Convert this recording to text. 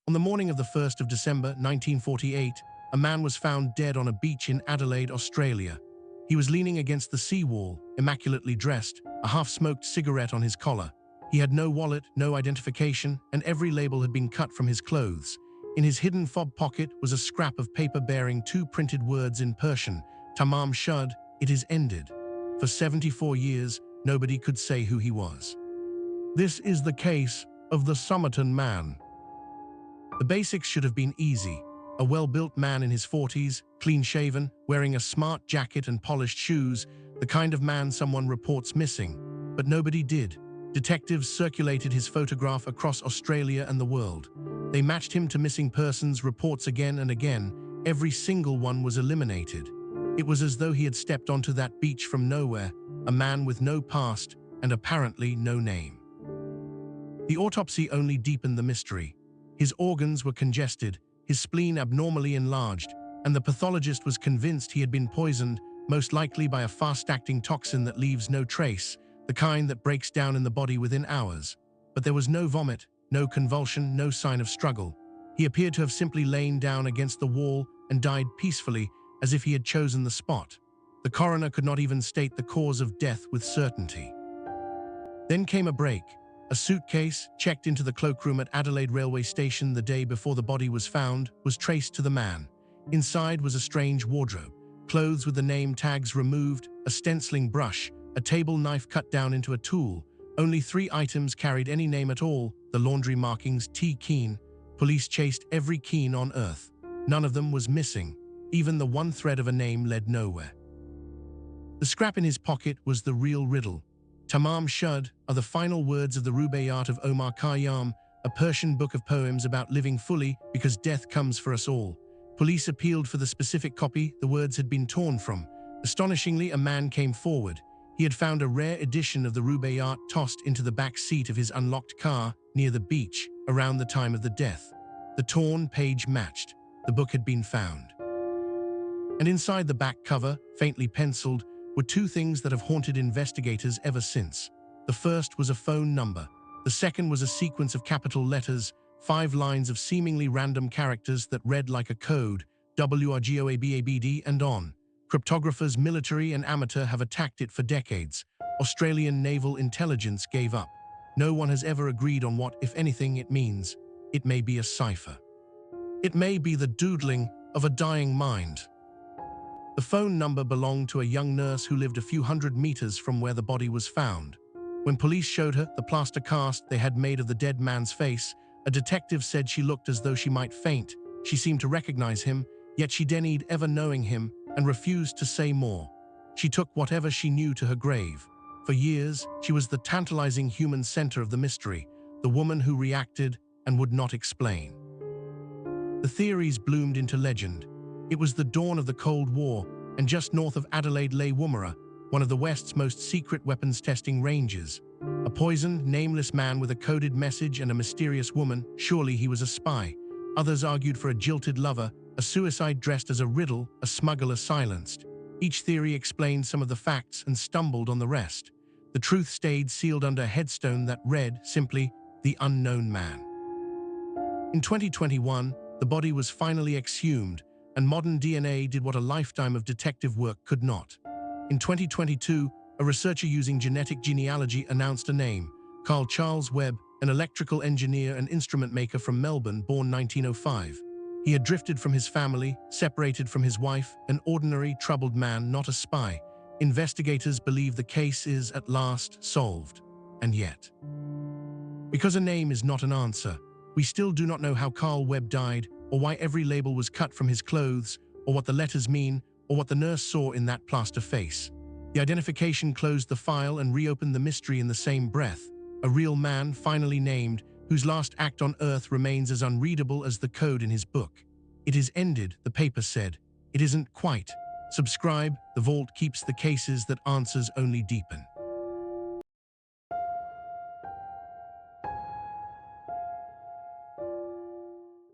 On the morning of the 1st of December 1948, a man was found dead on a beach in Adelaide, Australia. He was leaning against the seawall, immaculately dressed, a half-smoked cigarette on his collar. He had no wallet, no identification, and every label had been cut from his clothes. In his hidden fob pocket was a scrap of paper bearing two printed words in Persian, Tamám Shud, it is ended. For 74 years, nobody could say who he was. This is the case of the Somerton Man. The basics should have been easy. A well-built man in his 40s, clean-shaven, wearing a smart jacket and polished shoes, the kind of man someone reports missing. But nobody did. Detectives circulated his photograph across Australia and the world. They matched him to missing persons reports again and again. Every single one was eliminated. It was as though he had stepped onto that beach from nowhere, a man with no past and apparently no name. The autopsy only deepened the mystery. His organs were congested, his spleen abnormally enlarged, and the pathologist was convinced he had been poisoned, most likely by a fast-acting toxin that leaves no trace, the kind that breaks down in the body within hours. But there was no vomit, no convulsion, no sign of struggle. He appeared to have simply lain down against the wall and died peacefully, as if he had chosen the spot. The coroner could not even state the cause of death with certainty. Then came a break. A suitcase, checked into the cloakroom at Adelaide railway station the day before the body was found, was traced to the man. Inside was a strange wardrobe, clothes with the name tags removed, a stenciling brush, a table knife cut down into a tool. Only 3 items carried any name at all, the laundry markings T. Keen. Police chased every Keen on earth. None of them was missing. Even the one thread of a name led nowhere. The scrap in his pocket was the real riddle. Tamám Shud are the final words of the Rubaiyat of Omar Khayyam, a Persian book of poems about living fully because death comes for us all. Police appealed for the specific copy the words had been torn from. Astonishingly, a man came forward. He had found a rare edition of the Rubaiyat tossed into the back seat of his unlocked car near the beach around the time of the death. The torn page matched. The book had been found. And inside the back cover, faintly penciled, were 2 things that have haunted investigators ever since. The first was a phone number. The second was a sequence of capital letters, 5 lines of seemingly random characters that read like a code, WRGOABABD and on. Cryptographers, military and amateur, have attacked it for decades. Australian naval intelligence gave up. No one has ever agreed on what, if anything, it means. It may be a cipher. It may be the doodling of a dying mind. The phone number belonged to a young nurse who lived a few hundred meters from where the body was found. When police showed her the plaster cast they had made of the dead man's face, a detective said she looked as though she might faint. She seemed to recognize him, yet she denied ever knowing him and refused to say more. She took whatever she knew to her grave. For years, she was the tantalizing human center of the mystery, the woman who reacted and would not explain. The theories bloomed into legend. It was the dawn of the Cold War, and just north of Adelaide lay Woomera, one of the West's most secret weapons testing ranges. A poisoned, nameless man with a coded message and a mysterious woman. Surely he was a spy. Others argued for a jilted lover, a suicide dressed as a riddle, a smuggler silenced. Each theory explained some of the facts and stumbled on the rest. The truth stayed sealed under a headstone that read, simply, The Unknown Man. In 2021, the body was finally exhumed, and modern DNA did what a lifetime of detective work could not. In 2022, a researcher using genetic genealogy announced a name, Carl Charles Webb, an electrical engineer and instrument maker from Melbourne, born 1905. He had drifted from his family, separated from his wife, an ordinary, troubled man, not a spy. Investigators believe the case is, at last, solved. And yet, because a name is not an answer, we still do not know how Carl Webb died, or why every label was cut from his clothes, or what the letters mean, or what the nurse saw in that plaster face. The identification closed the file and reopened the mystery in the same breath. A real man, finally named, whose last act on Earth remains as unreadable as the code in his book. It is ended, the paper said. It isn't quite. Subscribe, the vault keeps the cases that answers only deepen.